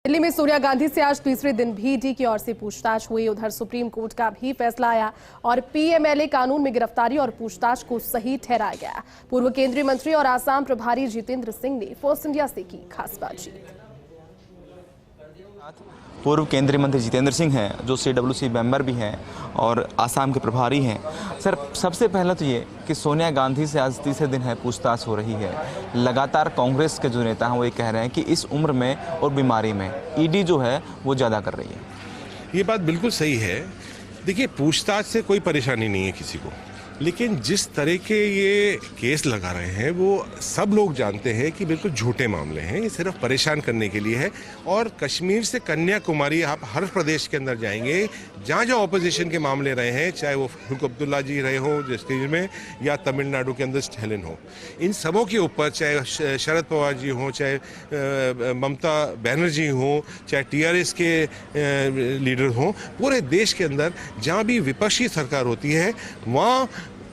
दिल्ली में सोनिया गांधी से आज तीसरे दिन भी ईडी की ओर से पूछताछ हुई। उधर सुप्रीम कोर्ट का भी फैसला आया और पीएमएलए कानून में गिरफ्तारी और पूछताछ को सही ठहराया गया। पूर्व केंद्रीय मंत्री और आसाम प्रभारी जितेंद्र सिंह ने फर्स्ट इंडिया से की खास बातचीत। पूर्व केंद्रीय मंत्री जितेंद्र सिंह हैं जो CWC मेंबर भी हैं और आसाम के प्रभारी हैं। सर, सबसे पहले तो ये कि सोनिया गांधी से आज तीसरे दिन है पूछताछ हो रही है। लगातार कांग्रेस के जो नेता हैं वो ये कह रहे हैं कि इस उम्र में और बीमारी में ईडी जो है वो ज़्यादा कर रही है। ये बात बिल्कुल सही है। देखिए, पूछताछ से कोई परेशानी नहीं है किसी को, लेकिन जिस तरह के ये केस लगा रहे हैं वो सब लोग जानते हैं कि बिल्कुल झूठे मामले हैं। ये सिर्फ परेशान करने के लिए है। और कश्मीर से कन्याकुमारी आप हर प्रदेश के अंदर जाएंगे, जहाँ जहाँ ऑपोजिशन के मामले रहे हैं, चाहे वो फारूक अब्दुल्ला जी रहे हो कश्मीर में या तमिलनाडु के अंदर स्टैलिन हो, इन सबों के ऊपर चाहे शरद पवार जी हों, चाहे ममता बनर्जी हों, चाहे TRS के लीडर हों, पूरे देश के अंदर जहाँ भी विपक्षी सरकार होती है वहाँ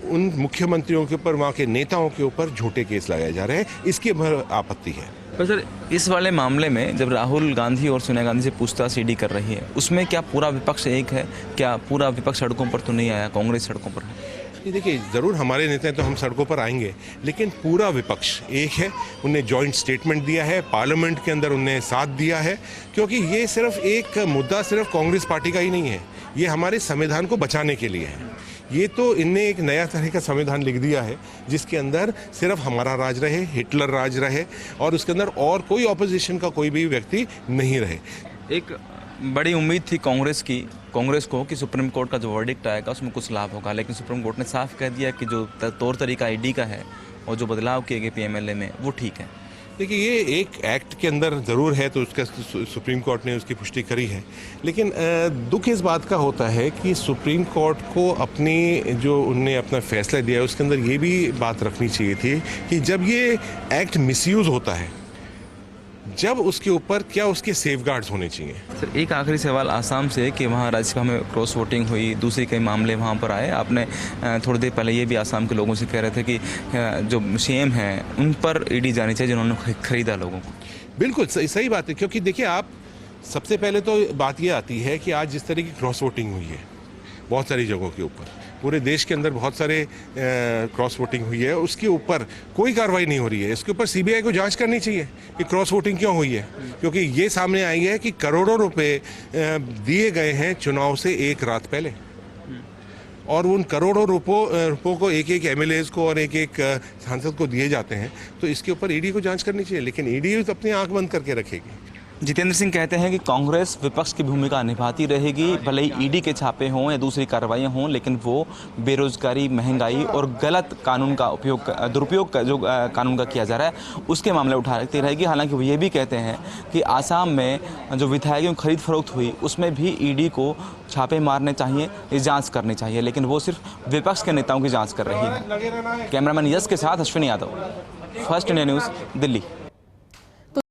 उन मुख्यमंत्रियों के ऊपर, वहाँ के नेताओं के ऊपर झूठे केस लगाए जा रहे हैं। इसकी आपत्ति है। पर सर, इस वाले मामले में जब राहुल गांधी और सोनिया गांधी से पूछताछ ईडी कर रही है, उसमें क्या पूरा विपक्ष एक है? क्या पूरा विपक्ष सड़कों पर तो नहीं आया? कांग्रेस सड़कों पर है? देखिए, ज़रूर हमारे नेता तो हम सड़कों पर आएंगे, लेकिन पूरा विपक्ष एक है। उन्हें जॉइंट स्टेटमेंट दिया है, पार्लियामेंट के अंदर उन्हें साथ दिया है, क्योंकि ये सिर्फ एक मुद्दा सिर्फ कांग्रेस पार्टी का ही नहीं है। ये हमारे संविधान को बचाने के लिए है। ये तो इनने एक नया तरह का संविधान लिख दिया है जिसके अंदर सिर्फ हमारा राज रहे, हिटलर राज रहे, और उसके अंदर और कोई ऑपोजिशन का कोई भी व्यक्ति नहीं रहे। एक बड़ी उम्मीद थी कांग्रेस को कि सुप्रीम कोर्ट का जो वर्डिक्ट आएगा उसमें कुछ लाभ होगा, लेकिन सुप्रीम कोर्ट ने साफ कह दिया कि जो तौर तरीका ईडी का है और जो बदलाव किए गए पीएमएलए में वो ठीक है। देखिए, ये एक एक्ट के अंदर ज़रूर है तो उसका सुप्रीम कोर्ट ने उसकी पुष्टि करी है, लेकिन दुख इस बात का होता है कि सुप्रीम कोर्ट को अपनी जो उनने अपना फैसला दिया है उसके अंदर ये भी बात रखनी चाहिए थी कि जब ये एक्ट मिसयूज़ होता है, जब उसके ऊपर क्या उसके सेफगार्ड्स होने चाहिए। सर, एक आखिरी सवाल आसाम से कि वहाँ राज्यसभा में क्रॉस वोटिंग हुई, दूसरे कई मामले वहाँ पर आए। आपने थोड़ी देर पहले ये भी आसाम के लोगों से कह रहे थे कि जो CM हैं उन पर ईडी जानी चाहिए जिन्होंने खरीदा लोगों को। बिल्कुल सही बात है, क्योंकि देखिए, आप सबसे पहले तो बात ये आती है कि आज जिस तरह की क्रॉस वोटिंग हुई है बहुत सारी जगहों के ऊपर, पूरे देश के अंदर बहुत सारे क्रॉस वोटिंग हुई है, उसके ऊपर कोई कार्रवाई नहीं हो रही है। इसके ऊपर CBI को जांच करनी चाहिए कि क्रॉस वोटिंग क्यों हुई है, क्योंकि ये सामने आई है कि करोड़ों रुपए दिए गए हैं चुनाव से एक रात पहले, और उन करोड़ों रुपयों को एक MLAs को और एक सांसद को दिए जाते हैं। तो इसके ऊपर ईडी को जांच करनी चाहिए, लेकिन ईडी तो अपनी आंख बंद करके रखेगी। जितेंद्र सिंह कहते हैं कि कांग्रेस विपक्ष की भूमिका निभाती रहेगी, भले ही ईडी के छापे हों या दूसरी कार्रवाइयाँ हों, लेकिन वो बेरोजगारी, महंगाई और गलत कानून का दुरुपयोग जो कानून का किया जा रहा है उसके मामले उठाती रहेगी। हालांकि वो ये भी कहते हैं कि आसाम में जो विधायकों की खरीद फरोख्त हुई उसमें भी ईडी को छापे मारने चाहिए, ये जाँच करनी चाहिए, लेकिन वो सिर्फ विपक्ष के नेताओं की जाँच कर रही है। कैमरामैन यश के साथ Ashwini Yadav, first India news, Delhi.